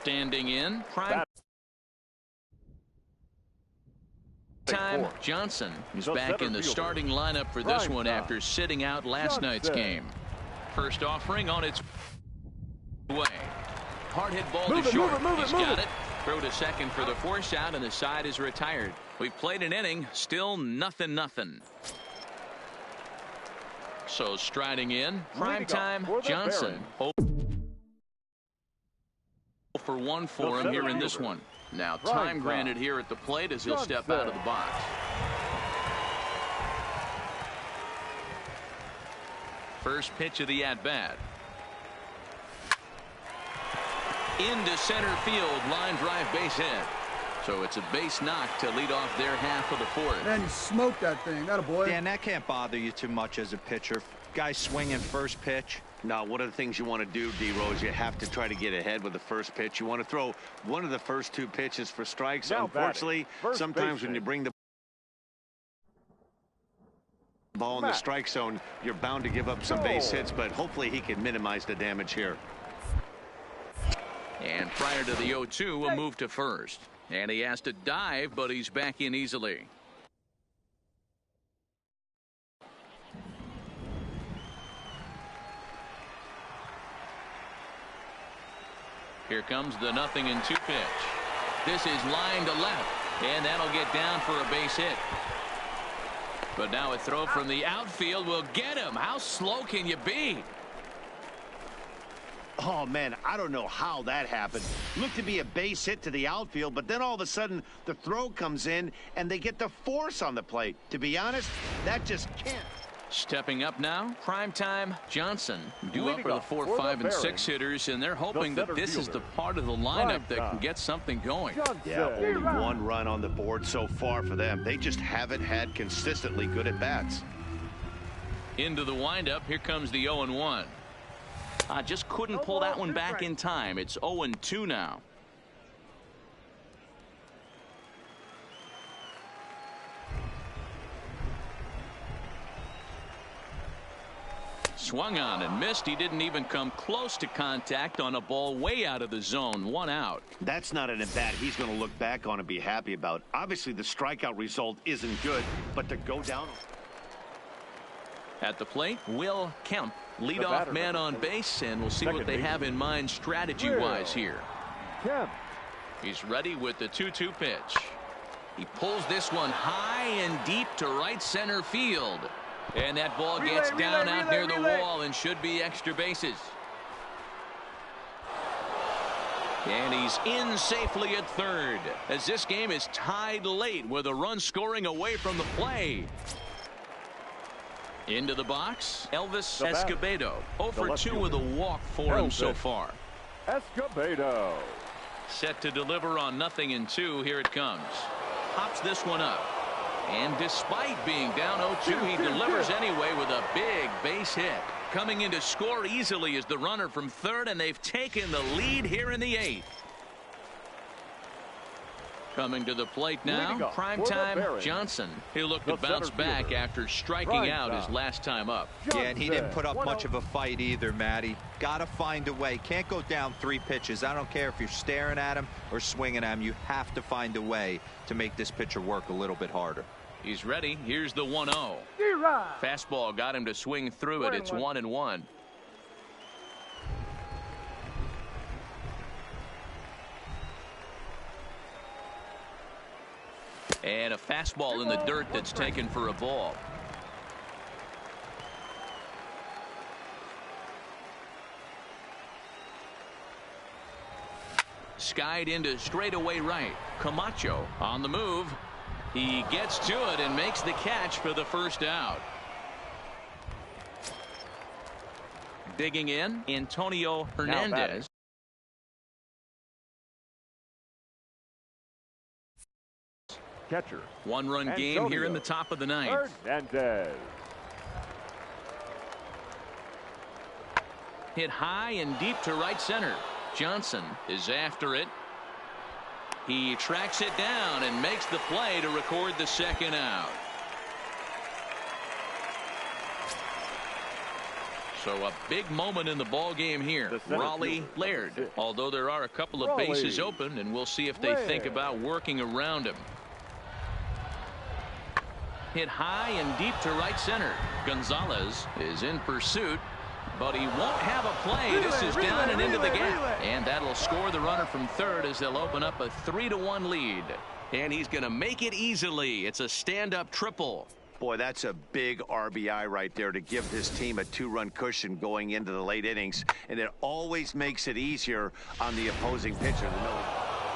Standing in prime time, Johnson is back in the starting lineup for this one after sitting out last night's game. First offering on its way. Hard hit ball to short. He's got it. Throw to second for the force out, and the side is retired. We've played an inning, still nothing. So striding in, prime time, Johnson. 0 for 1 for him here in this one. Now time granted here at the plate as he'll step out of the box. First pitch of the at-bat. Into center field, line drive, base hit. So it's a base knock to lead off their half of the fourth. Man, you smoked that thing. That a boy. Dan, that can't bother you too much as a pitcher. Guy swinging first pitch. Now, one of the things you want to do, D-Rose, you have to try to get ahead with the first pitch. You want to throw one of the first 2 pitches for strikes. Now unfortunately, sometimes when you bring the ball in the strike zone, you're bound to give up some base hits, but hopefully he can minimize the damage here. And prior to the 0-2, we'll move to first. And he has to dive, but he's back in easily. Here comes the 0-2 pitch. This is line to left, and that'll get down for a base hit. But now a throw from the outfield will get him. How slow can you be? Oh, man, I don't know how that happened. Looked to be a base hit to the outfield, but then all of a sudden the throw comes in and they get the force on the plate. To be honest, that just can't. Stepping up now, prime time, Johnson. Due up for the 4, 5, and 6 hitters, and they're hoping that this is the part of the lineup that can get something going. Yeah, only 1 run on the board so far for them. They just haven't had consistently good at-bats. Into the windup, here comes the 0-1. I just couldn't pull that one back in time. It's 0-2 now. Swung on and missed. He didn't even come close to contact on a ball way out of the zone. 1 out. That's not an at-bat he's going to look back on and be happy about. Obviously, the strikeout result isn't good, but to go down. At the plate, Will Kemp, leadoff man on base, and we'll see what they have in mind strategy-wise here. He's ready with the 2-2 pitch. He pulls this one high and deep to right center field. And that ball gets down out near the wall and should be extra bases. And he's in safely at third as this game is tied late with a run scoring away from the play. Into the box, Elvis Escobedo. 0 for 2 with a walk for him so far. Escobedo. Set to deliver on 0-2. Here it comes. Pops this one up. And despite being down 0-2, he delivers anyway with a big base hit. Coming in to score easily is the runner from third, and they've taken the lead here in the 8th. Coming to the plate now, primetime Johnson. He'll look to bounce back after striking out his last time up. Yeah, and he didn't put up much of a fight either, Matty. Got to find a way. Can't go down 3 pitches. I don't care if you're staring at him or swinging at him. You have to find a way to make this pitcher work a little bit harder. He's ready. Here's the 1-0. Fastball got him to swing through it. It's 1-1. And a fastball in the dirt that's taken for a ball. Skied into straightaway right. Camacho on the move. He gets to it and makes the catch for the first out. Digging in, Antonio Hernandez. Catcher. 1-run game here in the top of the 9th. Hernandez. Hit high and deep to right center. Johnson is after it. He tracks it down and makes the play to record the second out. So a big moment in the ball game here. Raleigh Laird. Although there are a couple of bases open, and we'll see if they think about working around him. Hit high and deep to right center. Gonzalez is in pursuit, but he won't have a play. This is down and into the gap, and that'll score the runner from third as they'll open up a 3-1 lead. And he's going to make it easily. It's a stand-up triple. Boy, that's a big RBI right there to give this team a 2-run cushion going into the late innings, and it always makes it easier on the opposing pitcher.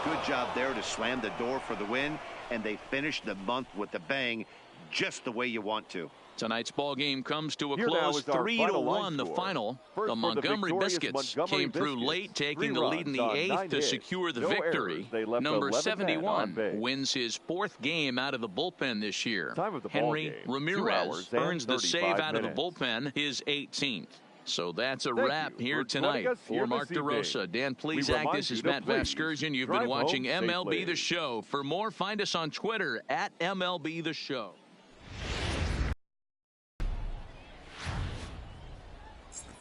Good job there to slam the door for the win, and they finished the month with a bang, just the way you want to. Tonight's ball game comes to a close, 3-1 the final. The Montgomery Biscuits came through late, taking the lead in the 8th to secure the victory. Number 71 wins his 4th game out of the bullpen this year. Henry Ramirez earns the save out of the bullpen, his 18th. So that's a wrap here tonight. For Mark DeRosa, Dan Plesac, this is Matt Vasgersian. You've been watching MLB The Show. For more, find us on Twitter at MLB The Show.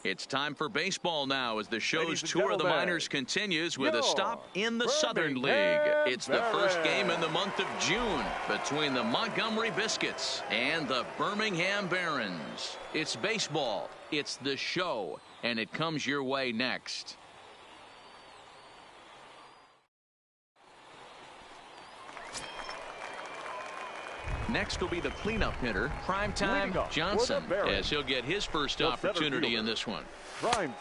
It's time for baseball now as the show's tour of the minors continues with a stop in the Southern League. It's the first game in the month of June between the Montgomery Biscuits and the Birmingham Barons. It's baseball, it's the show, and it comes your way next. Next will be the cleanup hitter, Primetime Johnson, as he'll get his first opportunity in this one.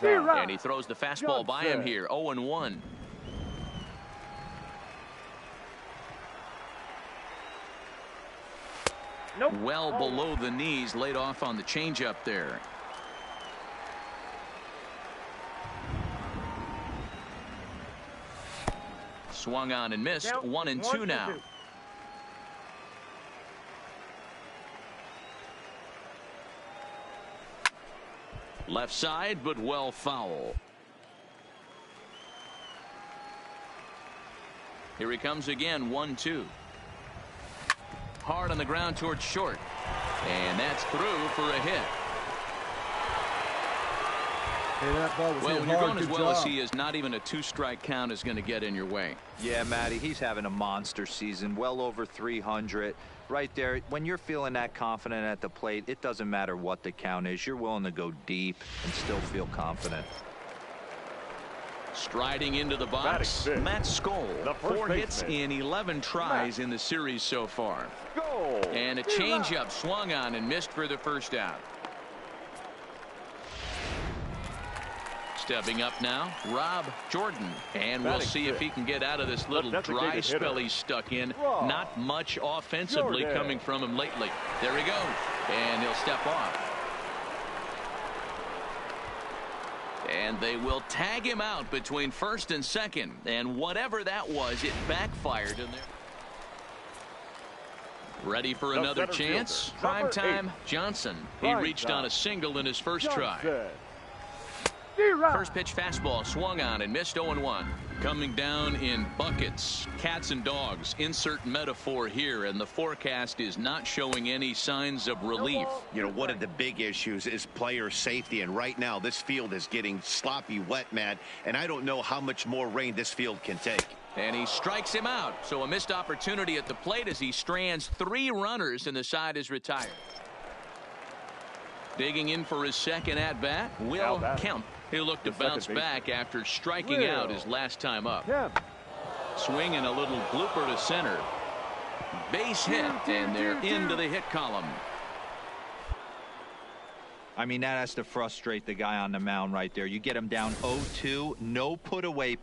And he throws the fastball by him here, 0-1. Well below the knees, laid off on the changeup there. Swung on and missed, 1-2 now. Left side, but well foul. Here he comes again, 1-2. Hard on the ground towards short. And that's through for a hit. Hey, that ball was well, when you're going as well as he is, not even a 2-strike count is going to get in your way. Yeah, Matty, he's having a monster season, well over 300. Right there, when you're feeling that confident at the plate, it doesn't matter what the count is. You're willing to go deep and still feel confident. Striding into the box, Matt Skoll. 4 hits in 11 tries in the series so far. And a changeup swung on and missed for the first out. Stepping up now, Rob Jordan. And we'll see if he can get out of this little dry spell he's stuck in. Not much offensively coming from him lately. There he goes. And he'll step off. And they will tag him out between first and second. And whatever that was, it backfired in there. Ready for another chance? Primetime Johnson. He reached on a single in his first try. First pitch fastball swung on and missed, 0-1. Coming down in buckets, cats and dogs, insert metaphor here, and the forecast is not showing any signs of relief. You know, one of the big issues is player safety, and right now this field is getting sloppy wet, Matt, and I don't know how much more rain this field can take. And he strikes him out, so a missed opportunity at the plate as he strands 3 runners and the side is retired. Digging in for his second at-bat, Will Kemp. He'll look to bounce back after striking out his last time up. Swing and a little blooper to center. Base hit, and they're into the hit column. I mean, that has to frustrate the guy on the mound right there. You get him down 0-2, no put away.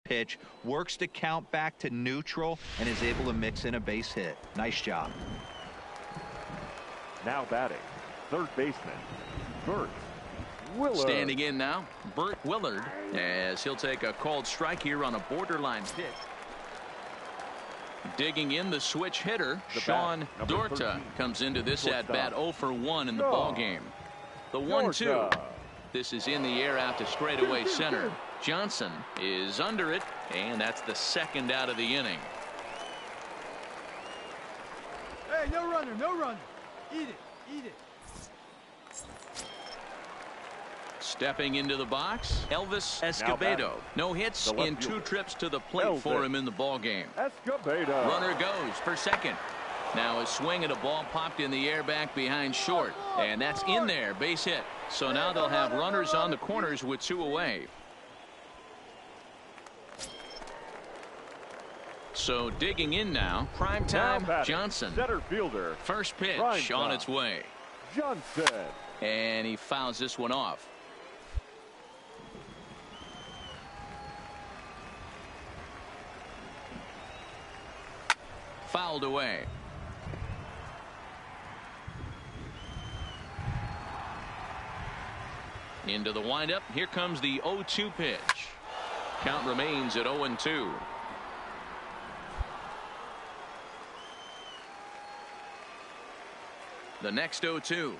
Pitch, works the count back to neutral and is able to mix in a base hit. Nice job. Now batting, third baseman, Bert Willard. Standing in now, Burt Willard, as he'll take a called strike here on a borderline pitch. Digging in, the switch hitter, Sean Dorta, comes into this at-bat 0 for 1 in the ball game. The 1-2. This is in the air out to straightaway center. Johnson is under it, and that's the second out of the inning. Hey, no runner, no runner. Eat it, eat it. Stepping into the box, Elvis Escobedo. No hits in 2 trips to the plate for him in the ball game. Escobedo. Runner goes for second. Now a swing at a ball popped in the air back behind short, and that's in there, base hit. So now they'll have runners on the corners with 2 away. So digging in now, primetime Johnson. Center fielder. First pitch on its way. Johnson. And he fouls this one off. Fouled away. Into the windup. Here comes the 0-2 pitch. Count remains at 0-2. The next 0-2.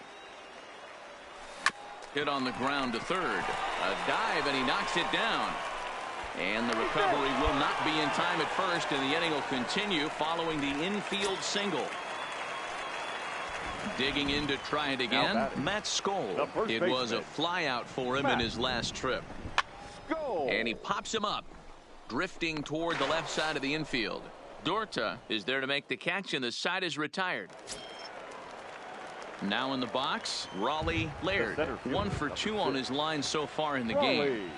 Hit on the ground to third. A dive, and he knocks it down. And the recovery will not be in time at first, and the inning will continue following the infield single. Digging in to try it again, Matt Skoll. It was a flyout for him in his last trip. And he pops him up, drifting toward the left side of the infield. Dorta is there to make the catch, and the side is retired. Now in the box, Raleigh Laird. 1 for 2 on his line so far in the game.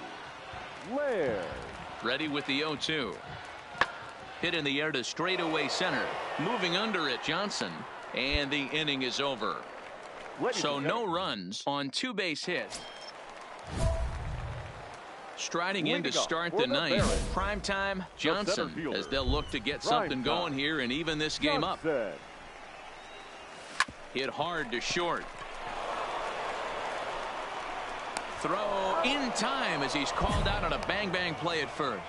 Laird. Ready with the 0-2. Hit in the air to straightaway center. Moving under it, Johnson. And the inning is over. So no runs on 2 base hits. Striding in to start the 9th. Primetime Johnson, as they'll look to get something going here and even this game up. Hit hard to short. Throw in time as he's called out on a bang-bang play at first.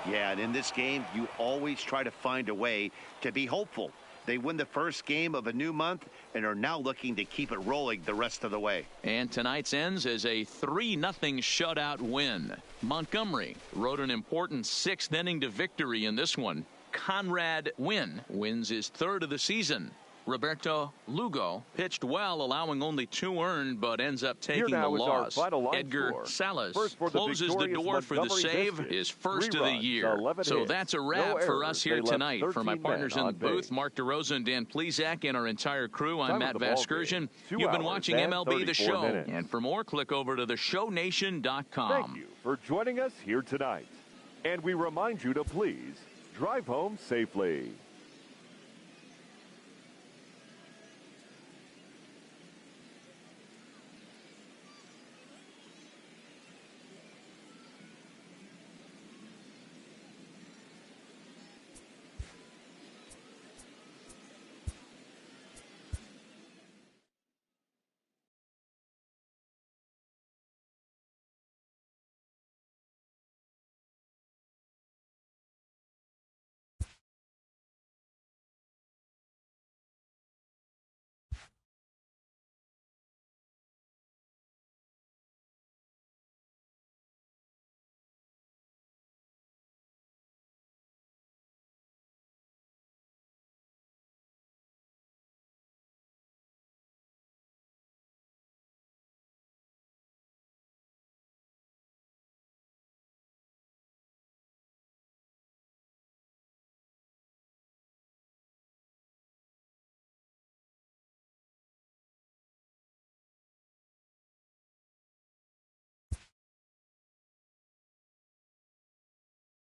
Yeah, and in this game, you always try to find a way to be hopeful. They win the first game of a new month and are now looking to keep it rolling the rest of the way. And tonight's ends as a 3-0 shutout win. Montgomery wrote an important 6th inning to victory in this one. Conrad Wynn wins his 3rd of the season. Roberto Lugo pitched well, allowing only 2 earned, but ends up taking the loss. Edgar Salas closes the door for the save, his 1st of the year. So that's a wrap for us here tonight. For my partners in the booth, Mark DeRosa and Dan Plesac, and our entire crew, I'm Matt Vasgersian. You've been watching MLB The Show. And for more, click over to theshownation.com. Thank you for joining us here tonight. And we remind you to please drive home safely.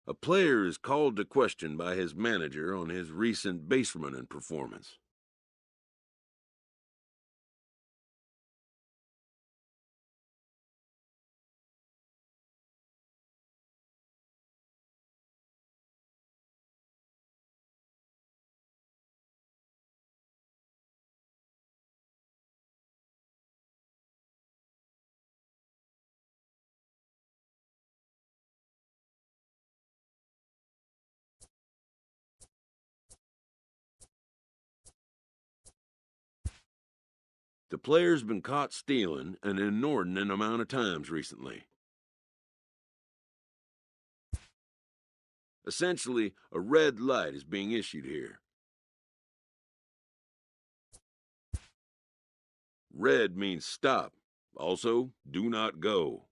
A player is called to question by his manager on his recent base running performance. The player's been caught stealing an inordinate amount of times recently. Essentially, a red light is being issued here. Red means stop. Also, do not go.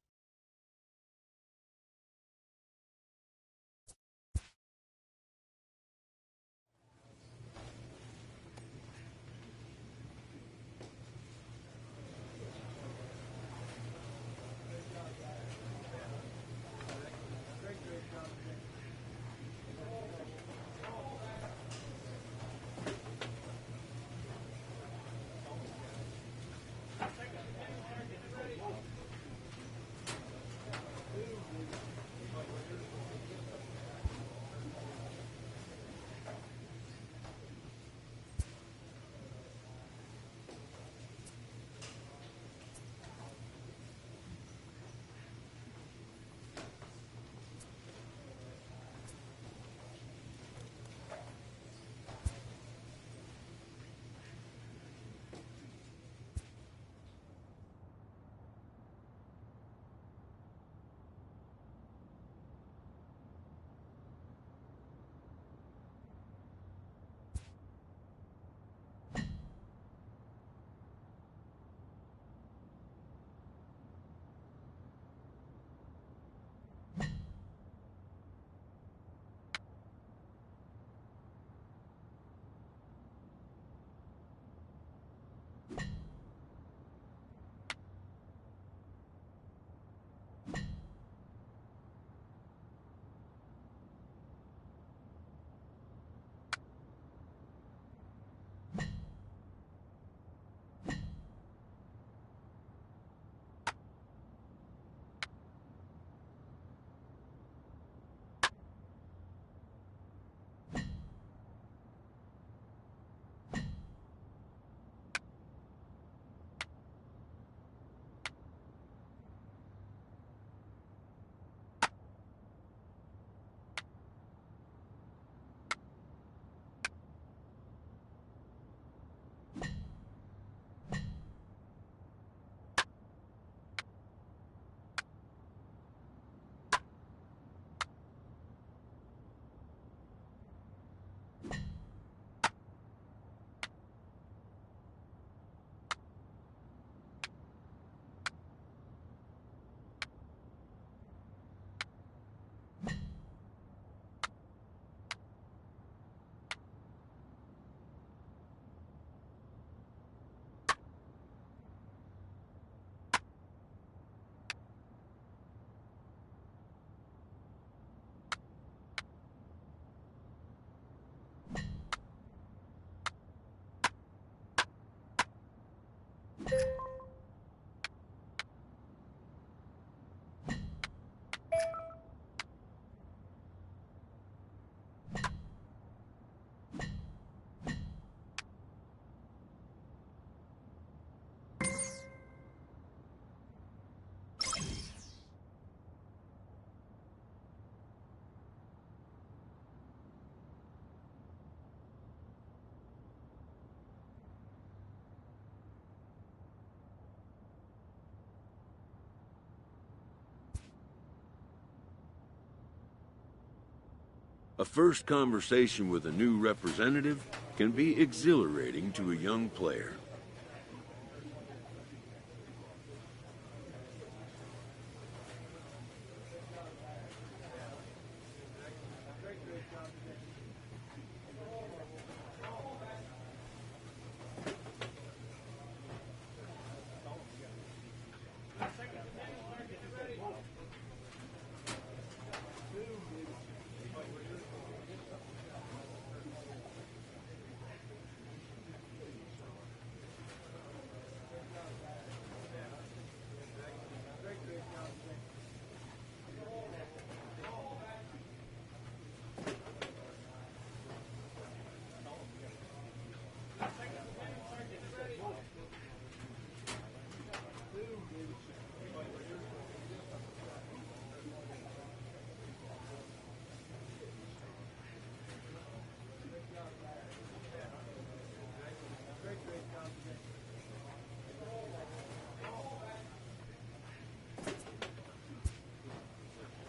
A first conversation with a new representative can be exhilarating to a young player.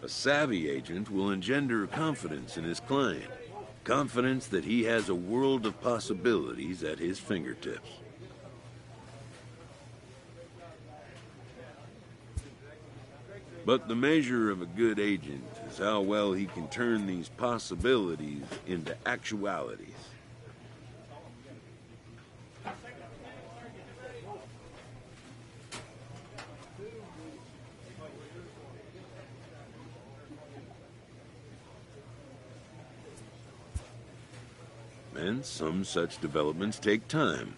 A savvy agent will engender confidence in his client. Confidence that he has a world of possibilities at his fingertips. But the measure of a good agent is how well he can turn these possibilities into actualities. And some such developments take time.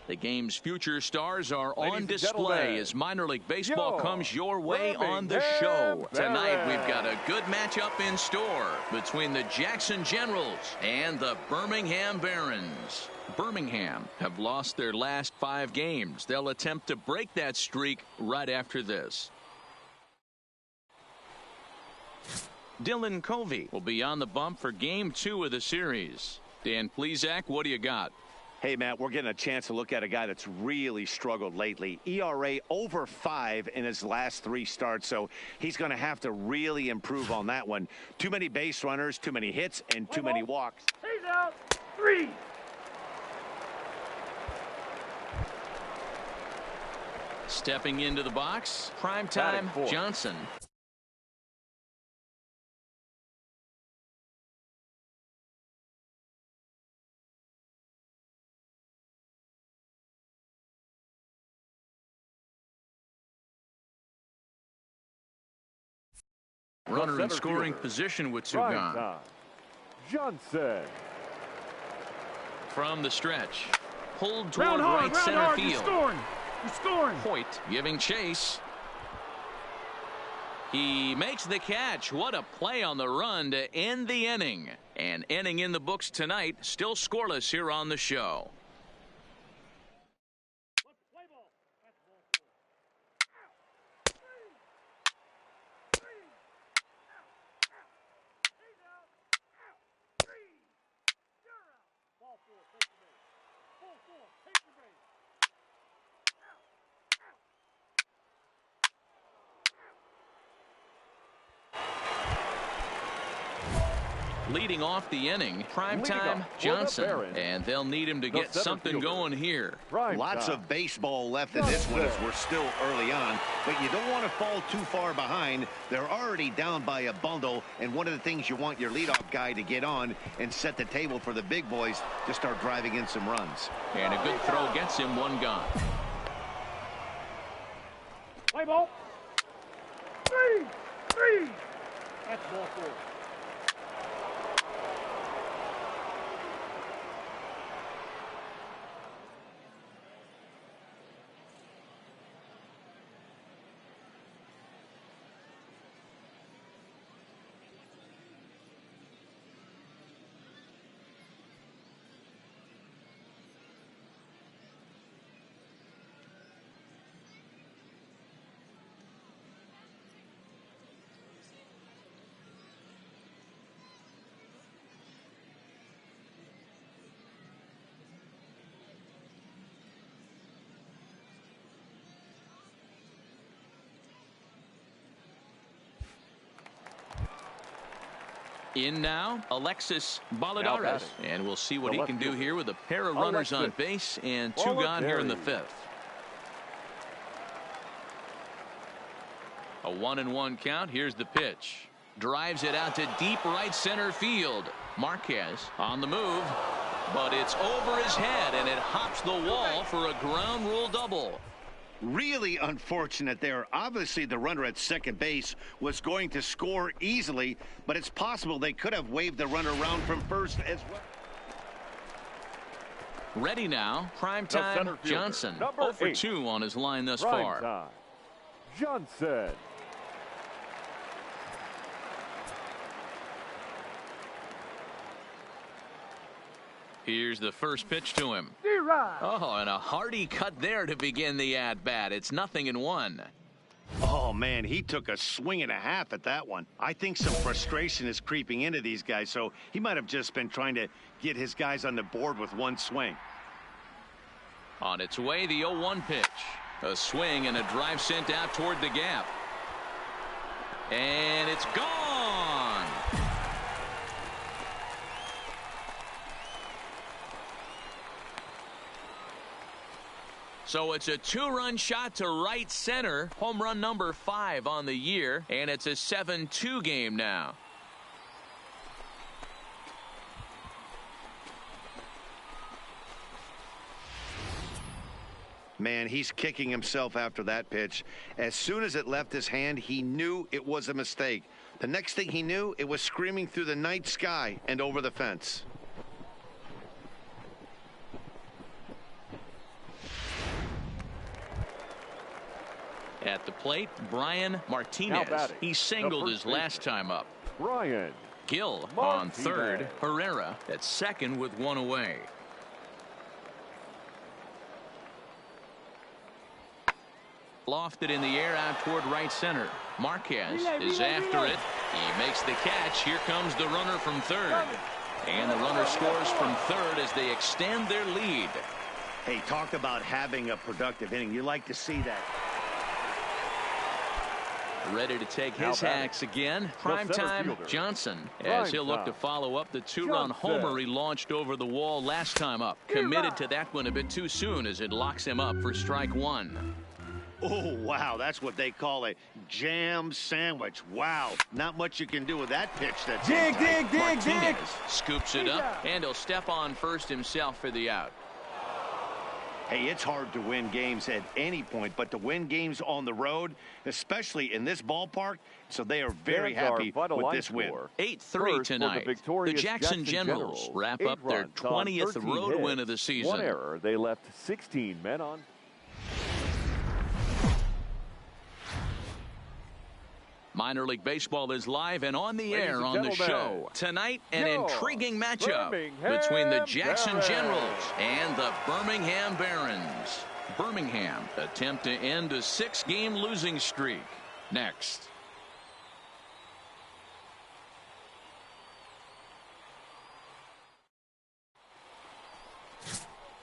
The game's future stars are on display as minor league baseball comes your way on the show. Tonight we've got a good matchup in store between the Jackson Generals and the Birmingham Barons. Birmingham have lost their last 5 games. They'll attempt to break that streak right after this. Dylan Covey will be on the bump for game 2 of the series. Dan Plesac, what do you got? Hey, Matt, we're getting a chance to look at a guy that's really struggled lately. ERA over 5 in his last 3 starts, so he's going to have to really improve on that one. Too many base runners, too many hits, and too many walks. He's out. 3. Stepping into the box, primetime Johnson. Runner in scoring position with 2 gone. Johnson. From the stretch. Pulled toward right center field. You're scoring. Hoyt giving chase. He makes the catch. What a play on the run to end the inning. An inning in the books tonight. Still scoreless here on the show. Leading off the inning, primetime Johnson, and they'll need him to get something going here. Lots of baseball left in this one as we're still early on, but you don't want to fall too far behind. They're already down by a bundle, and one of the things you want your leadoff guy to get on and set the table for the big boys to start driving in some runs. And a good throw gets him 1 gone. Play ball. 3. That's ball 4. In now, Alexis Balladares. And we'll see what he can do here with a pair of runners on base and 2 gone here in the 5th. A 1-1 count. Here's the pitch. Drives it out to deep right center field. Marquez on the move, but it's over his head and it hops the wall for a ground rule double. Really unfortunate there. Obviously, the runner at second base was going to score easily, but it's possible they could have waved the runner around from first as well. Ready now, primetime Johnson. 0 for 2 on his line thus far. Johnson. Here's the first pitch to him. D-Rod. Oh, and a hearty cut there to begin the at-bat. It's 0-1. Oh, man, he took a swing and a half at that one. I think some frustration is creeping into these guys, so he might have just been trying to get his guys on the board with one swing. On its way, the 0-1 pitch. A swing and a drive sent out toward the gap. And it's gone. So it's a 2-run shot to right center. Home run number 5 on the year. And it's a 7-2 game now. Man, he's kicking himself after that pitch. As soon as it left his hand, he knew it was a mistake. The next thing he knew, it was screaming through the night sky and over the fence. At the plate, Brian Martinez. He singled his last time up. Brian Gill Martinez on third. Herrera at second with 1 away. Lofted in the air out toward right center. Marquez is after it. He makes the catch. Here comes the runner from third. And the runner scores from third as they extend their lead. Hey, talk about having a productive inning. You like to see that. Ready to take his hacks again. Primetime Johnson, as he'll look to follow up the 2-run homer he launched over the wall last time up. Committed to that one a bit too soon as it locks him up for strike 1. Oh, wow, that's what they call a jam sandwich. Wow, not much you can do with that pitch. That's Martinez scoops it up, and he'll step on first himself for the out. Hey, it's hard to win games at any point, but to win games on the road, especially in this ballpark, so they are very happy with this win. 8-3 tonight. The Jackson Generals wrap up their 20th road win of the season. 1 error. They left 16 men on. Minor League Baseball is live and on the air on the show. Tonight, an intriguing matchup between the Jackson Generals and the Birmingham Barons. Birmingham attempt to end a 6-game losing streak. Next.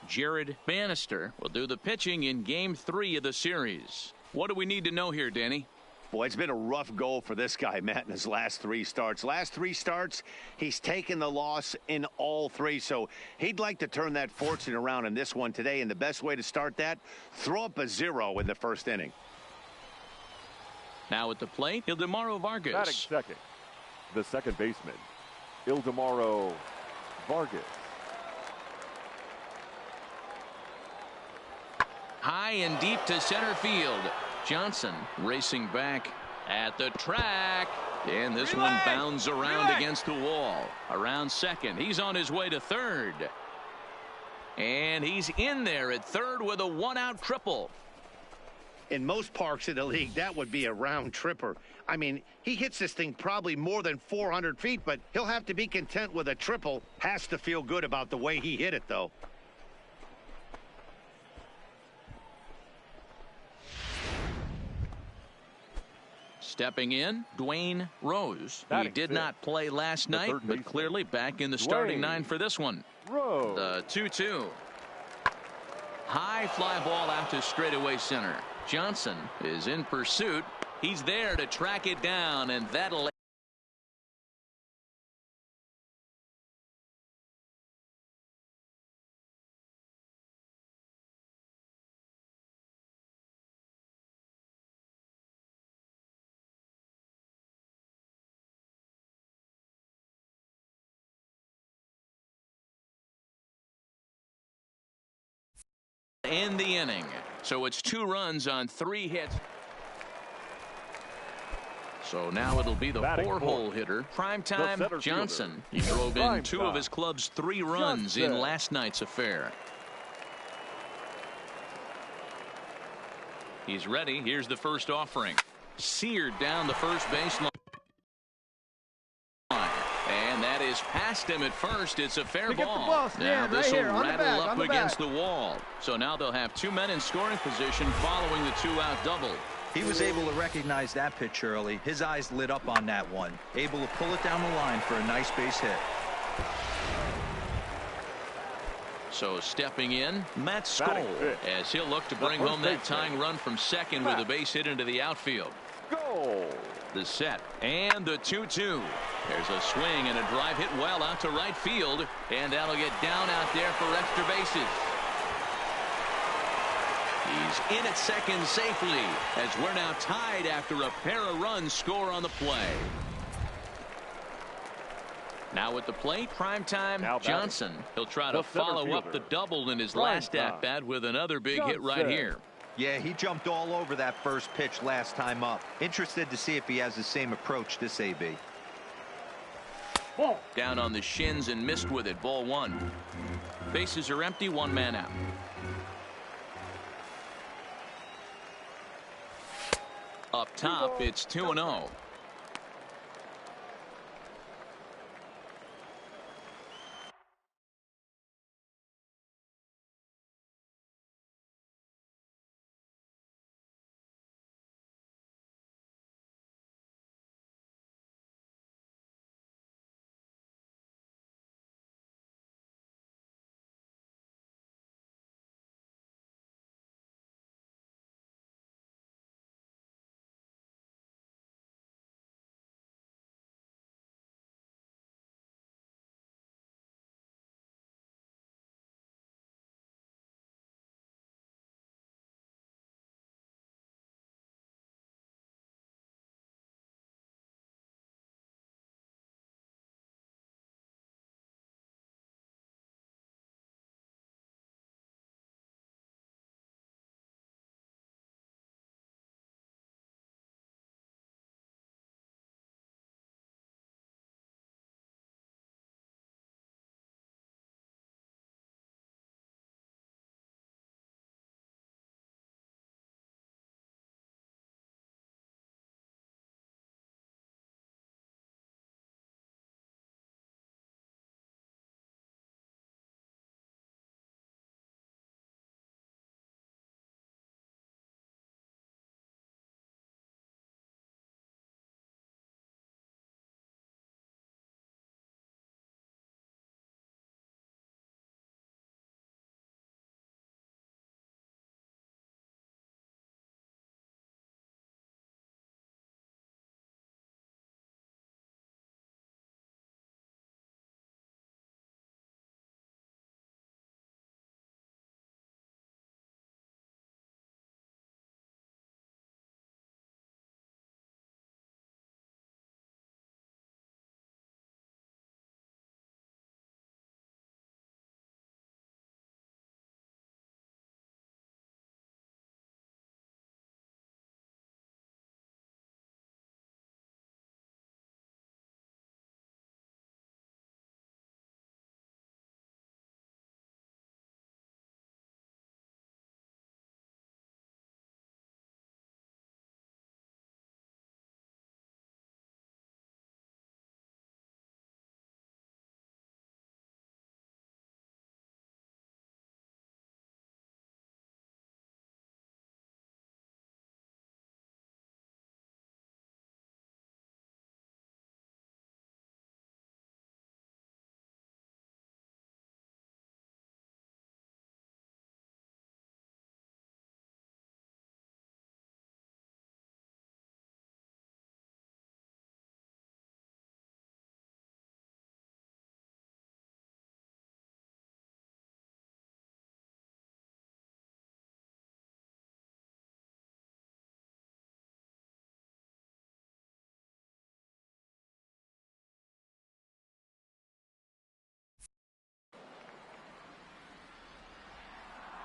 Jared Bannister will do the pitching in Game 3 of the series. What do we need to know here, Danny? Boy, it's been a rough go for this guy, Matt, in his last 3 starts. Last 3 starts, he's taken the loss in all 3. So he'd like to turn that fortune around in this one today. And the best way to start that, throw up a 0 in the first inning. Now at the plate, Ildemaro Vargas. Batting second, the second baseman, Ildemaro Vargas. High and deep to center field. Johnson racing back at the track, and this one bounds around against the wall. Around second, he's on his way to third, and he's in there at third with a 1-out triple. In most parks in the league, that would be a round tripper. I mean, he hits this thing probably more than 400 feet, but he'll have to be content with a triple. Has to feel good about the way he hit it, though. Stepping in, Dwayne Rose. He did not play last night, but clearly back in the starting 9 for this one. The 2-2. High fly ball out to straightaway center. Johnson is in pursuit. He's there to track it down, and that'll end the inning. So it's 2 runs on 3 hits. So now it'll be the 4-hole hitter, Primetime Johnson. He drove in 2 of his club's 3 runs in last night's affair. He's ready. Here's the first offering. Seared down the first baseline. And that is past him at first. It's a fair Pick up the ball. ball, Now Stan, this right will here, on the rattle back, up on the against back. the wall. So now they'll have 2 men in scoring position following the 2-out double. He was able to recognize that pitch early. His eyes lit up on that one. Able to pull it down the line for a nice base hit. So stepping in, Matt Skoll, as he'll look to bring home that tying run from second with a base hit into the outfield. Goal. The set and the 2-2. There's a swing and a drive hit well out to right field, and that'll get down out there for extra bases. He's in at second safely as we're now tied after a pair of runs score on the play. Now at the plate, primetime Johnson. He'll try to follow up the double in his last at-bat with another big hit right here. Yeah, he jumped all over that first pitch last time up. Interested to see if he has the same approach this AB. Down on the shins and missed with it. Ball 1. Bases are empty. 1 man out. Up top, it's 2-0.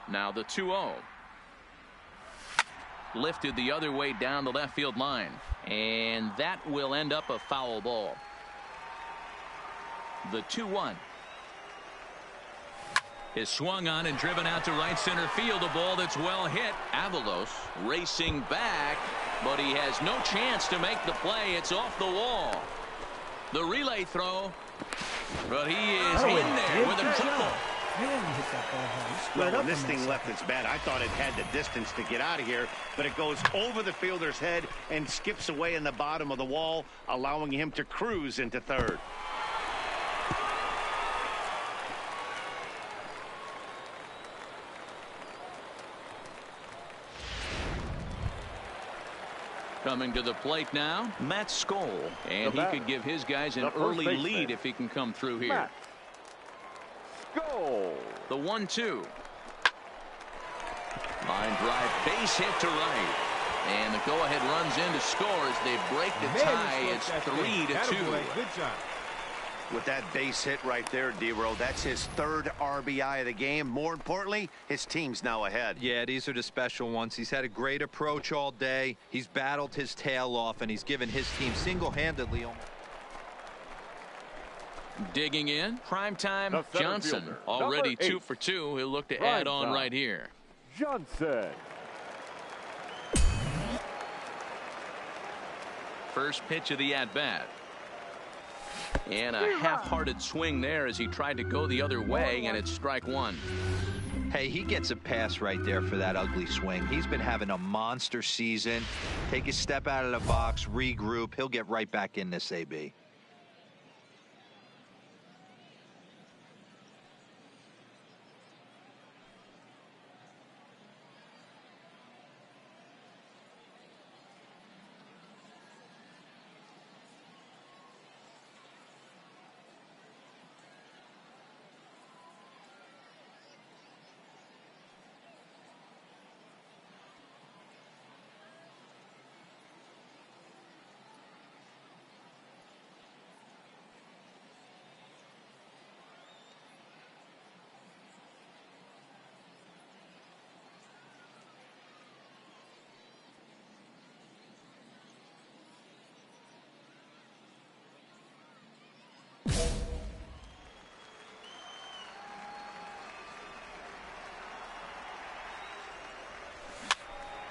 Now the 2-0. Lifted the other way down the left field line. And that will end up a foul ball. The 2-1. Is swung on and driven out to right center field. A ball that's well hit. Avalos racing back, but he has no chance to make the play. It's off the wall. The relay throw But he is in there with a triple. Man, you hit that ball hard. You squared Well, up when this on thing that left its bat, I thought it had the distance to get out of here, but it goes over the fielder's head and skips away in the bottom of the wall, allowing him to cruise into third. Coming to the plate now, Matt Skoll. And he could give his guys an early lead if he can come through here. Matt Skoll. The 1-2. Line drive, base hit to right. And the go-ahead runs in to score as they break the tie. It's 3-2. Good job. With that base hit right there, D-Row, that's his third RBI of the game. More importantly, his team's now ahead. Yeah, these are the special ones. He's had a great approach all day. He's battled his tail off, and he's given his team single-handedly. Digging in, primetime Johnson. fielder, Already number 2 8. for 2. He'll look to add on right here. Johnson. First pitch of the at-bat. And a half-hearted swing there as he tried to go the other way, and it's strike one. Hey, he gets a pass right there for that ugly swing. He's been having a monster season. Take a step out of the box, regroup. He'll get right back in this AB.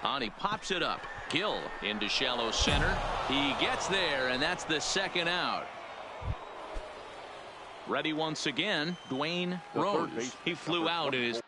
On, he pops it up. Gill into shallow center. He gets there, and that's the second out. Ready once again, Dwayne Rose. He flew out in his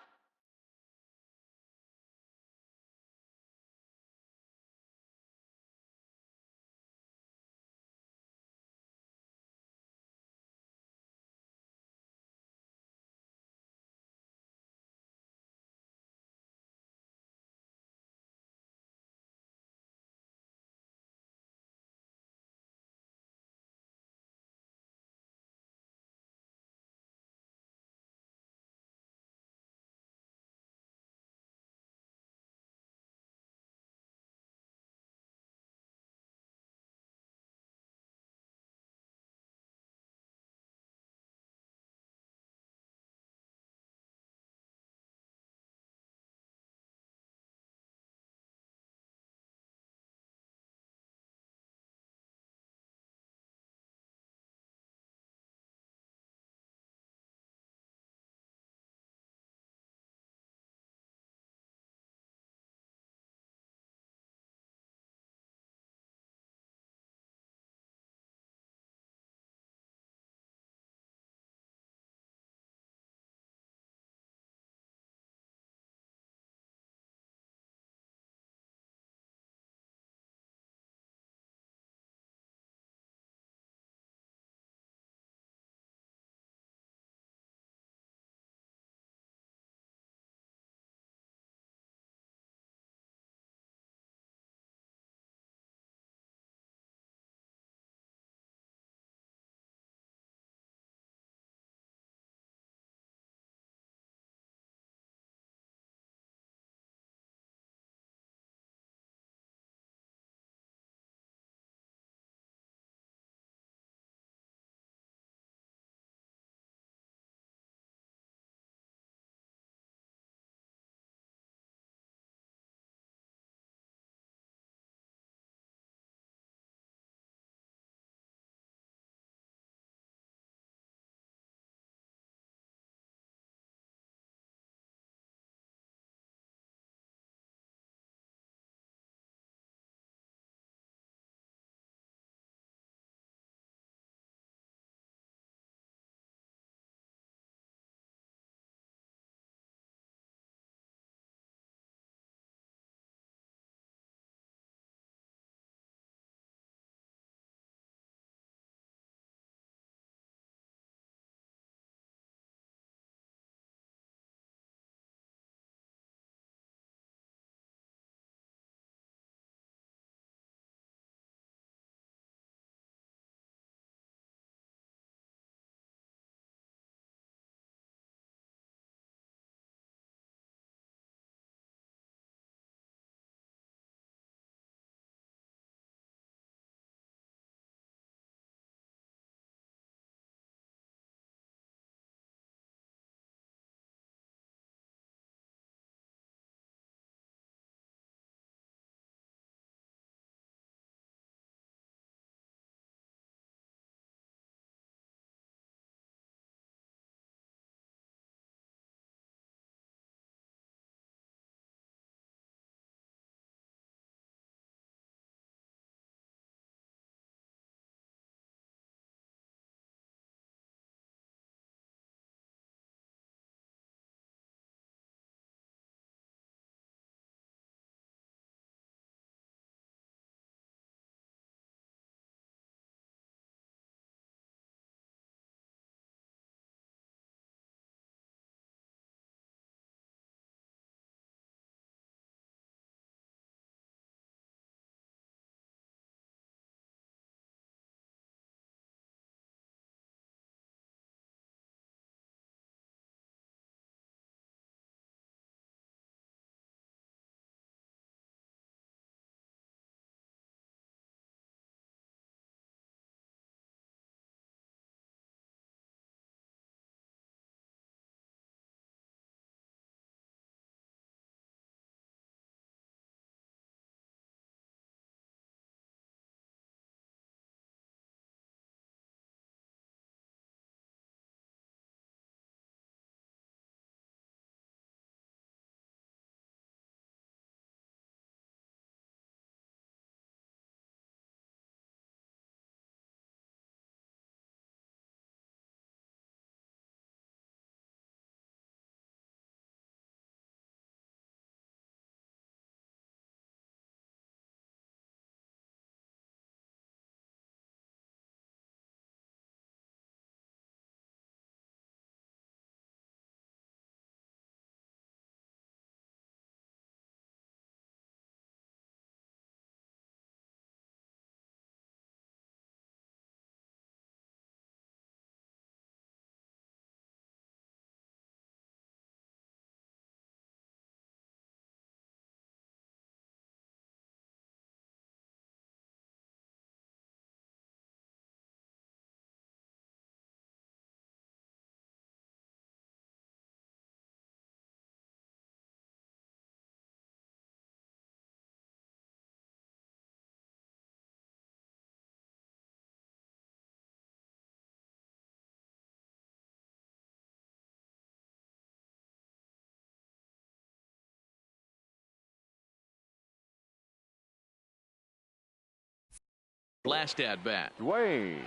Last at bat. Dwayne.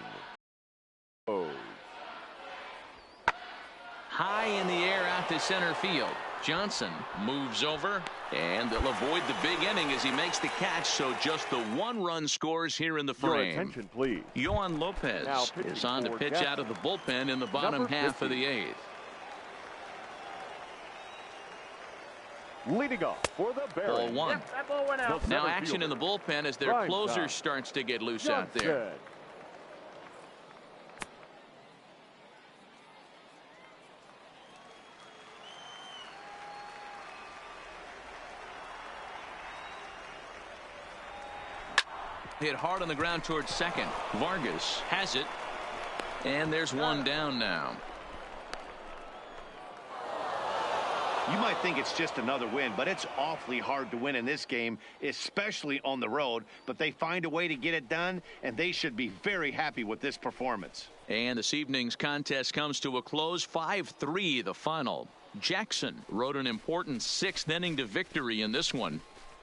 High in the air out to center field. Johnson moves over, and they'll avoid the big inning as he makes the catch, so just the 1-run scores here in the frame. Your attention, please. Yohan Lopez is on to pitch out of the bullpen in the bottom half of the 8th. Leading off for the Barons. Ball 1. Yep, that ball went out. Now action in the bullpen as their closer starts to get loose out there. Hit hard on the ground towards second. Vargas has it. And there's one down now. You might think it's just another win, but it's awfully hard to win in this game, especially on the road. But they find a way to get it done, and they should be very happy with this performance. And this evening's contest comes to a close. 5-3 the final. Jackson wrote an important 6th inning to victory in this one.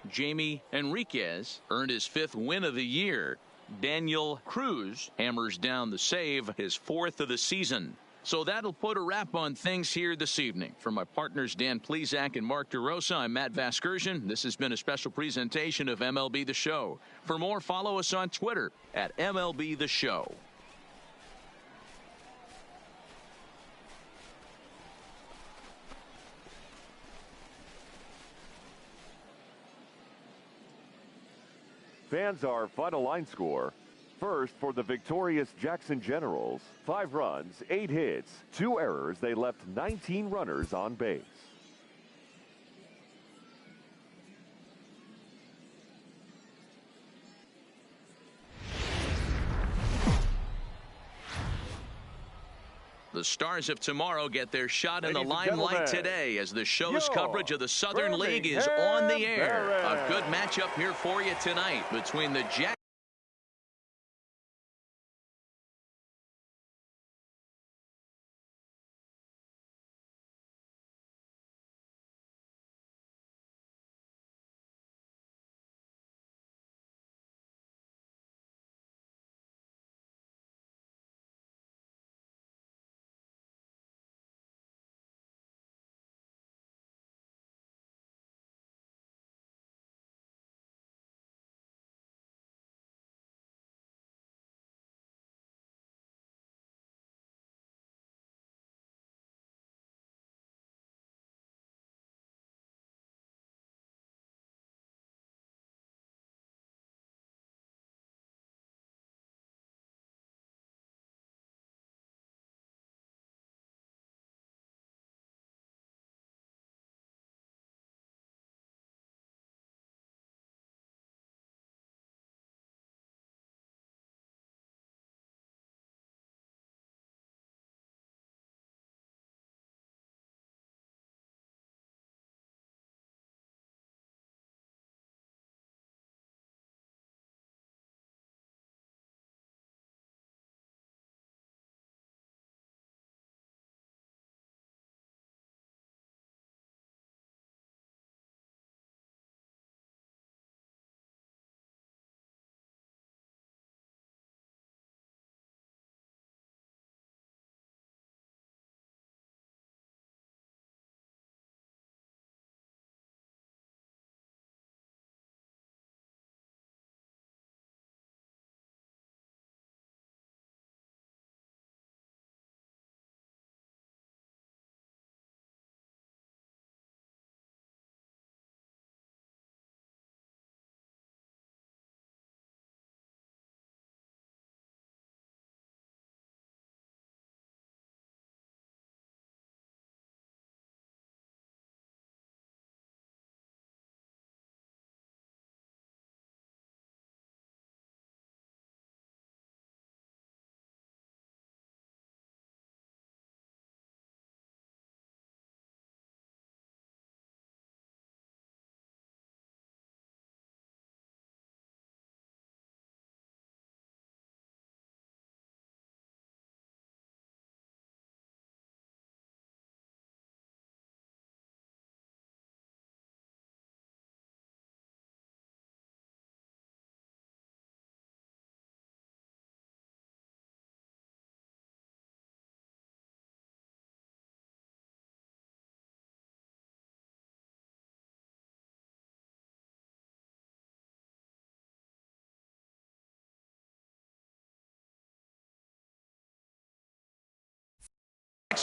Jamie Enriquez earned his 5th win of the year. Daniel Cruz hammers down the save, his 4th of the season. So that'll put a wrap on things here this evening. For my partners Dan Plesac and Mark DeRosa, I'm Matt Vasgersian. This has been a special presentation of MLB The Show. For more, follow us on Twitter at MLB The Show. Fans, our final line score. First, for the victorious Jackson Generals, 5 runs, 8 hits, 2 errors. They left 19 runners on base. The Stars of tomorrow get their shot in the limelight today as the show's coverage of the Southern League is on the air. A good matchup here for you tonight between the Jackson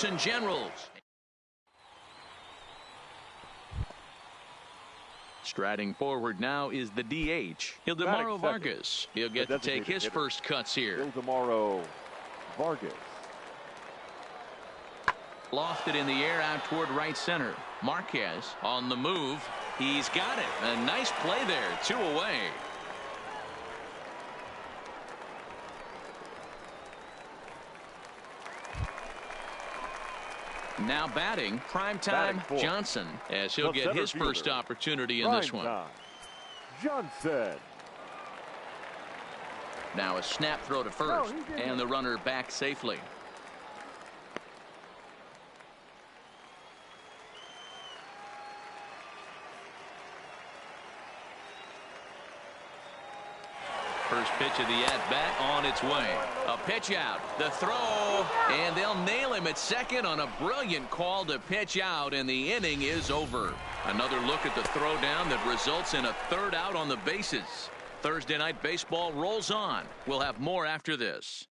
Jackson Generals. Striding forward now is the DH, Ildemaro Vargas. He'll get to take his first cuts here. Ildemaro Vargas. Lofted in the air out toward right center. Marquez on the move. He's got it. A nice play there. 2 away. Now batting, primetime Johnson, as he'll get his first opportunity in this one. Johnson. Now a snap throw to first, and the runner back safely. First pitch of the at-bat on its way. A pitch out. The throw. And they'll nail him at second on a brilliant call to pitch out, and the inning is over. Another look at the throw down that results in a third out on the bases. Thursday Night Baseball rolls on. We'll have more after this.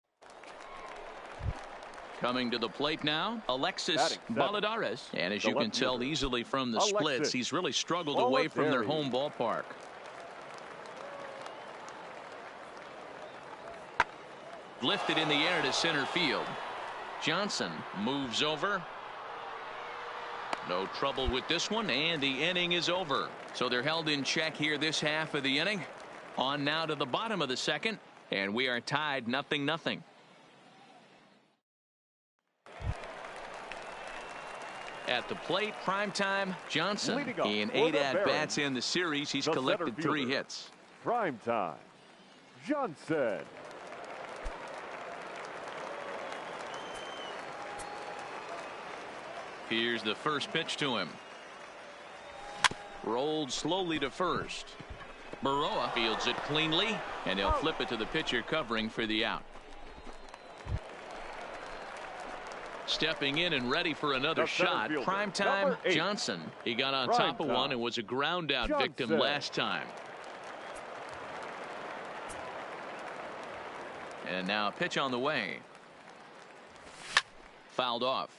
Coming to the plate now, Alexis Valladares. And as you can tell easily from the splits, he's really struggled away from their home ballpark. Lifted in the air to center field. Johnson moves over. No trouble with this one, and the inning is over. So they're held in check here this half of the inning. On now to the bottom of the second, and we are tied 0-0. At the plate, primetime Johnson. In 8 at-bats in the series, he's collected 3 hits. Primetime Johnson. Here's the first pitch to him. Rolled slowly to first. Baroa fields it cleanly, and he'll flip it to the pitcher covering for the out. Stepping in and ready for another shot. Primetime Johnson. He got on top of one and was a ground out victim last time. And now a pitch on the way. Fouled off.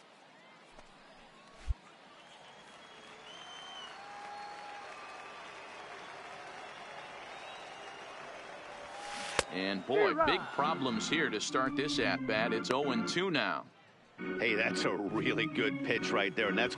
And boy, big problems here to start this at bat. It's 0-2 now. Hey, that's a really good pitch right there, and that's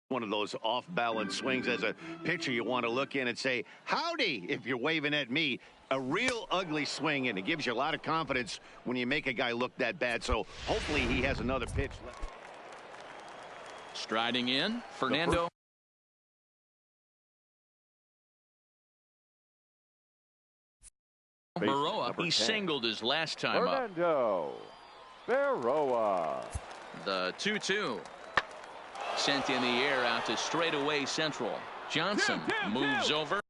one of those off-balance swings. As a pitcher, you want to look in and say, howdy, if you're waving at me. A real ugly swing, and it gives you a lot of confidence when you make a guy look that bad. So hopefully he has another pitch left. Striding in, Fernando. Baroa, he singled his last time up. Fernando Baroa. The 2-2. Sent in the air out to straightaway central. Johnson moves over.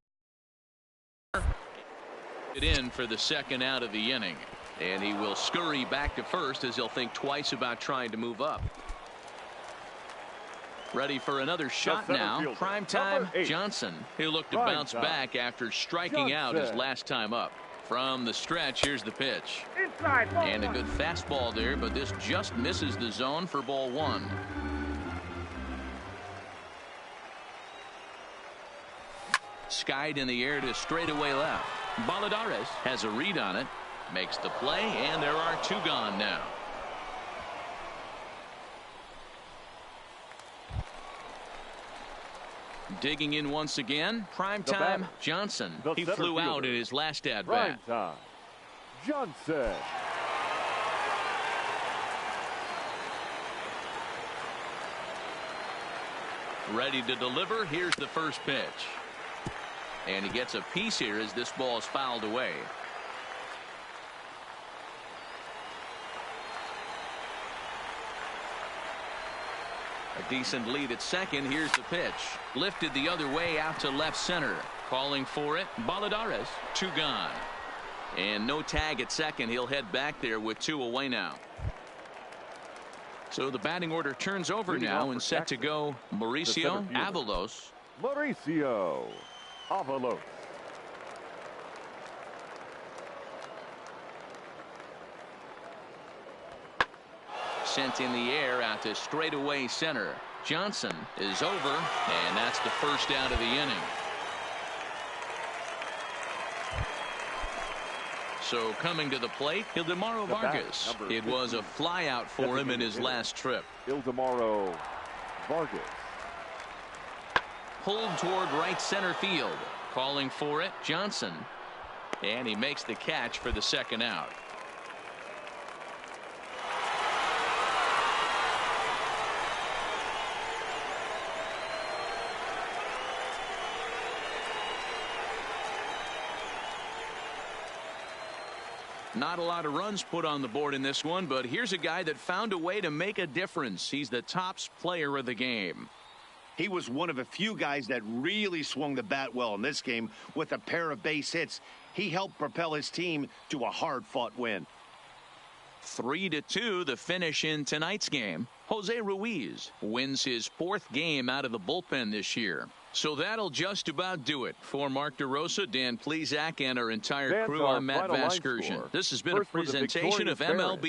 It in for the second out of the inning. And he will scurry back to first as he'll think twice about trying to move up. Ready for another shot now. Primetime Johnson. He'll look to bounce back after striking out his last time up. From the stretch, here's the pitch. And a good fastball there, but this just misses the zone for ball 1. Skied in the air to straightaway left. Valladares has a read on it. Makes the play, and there are 2 gone now. Digging in once again. Primetime Johnson. He flew out in his last at-bat. Primetime Johnson. Ready to deliver. Here's the first pitch. And he gets a piece here as this ball is fouled away. A decent lead at second. Here's the pitch. Lifted the other way out to left center. Calling for it, Balladares. 2 gone. And no tag at second. He'll head back there with 2 away now. So the batting order turns over now and set to go Mauricio Avalos. Mauricio Avalos. Sent in the air out to straightaway center. Johnson is over, and that's the first out of the inning. So coming to the plate, Ildemaro Vargas. It was a flyout for him in his last trip. Ildemaro Vargas. Pulled toward right center field. Calling for it, Johnson. And he makes the catch for the second out. Not a lot of runs put on the board in this one, but here's a guy that found a way to make a difference. He's the tops player of the game. He was one of a few guys that really swung the bat well in this game with a pair of base hits. He helped propel his team to a hard-fought win. 3-2 the finish in tonight's game. Jose Ruiz wins his 4th game out of the bullpen this year. So that'll just about do it. For Mark DeRosa, Dan Plesac, and our entire crew, I'm Matt Vasgersian. This has been a presentation of MLB.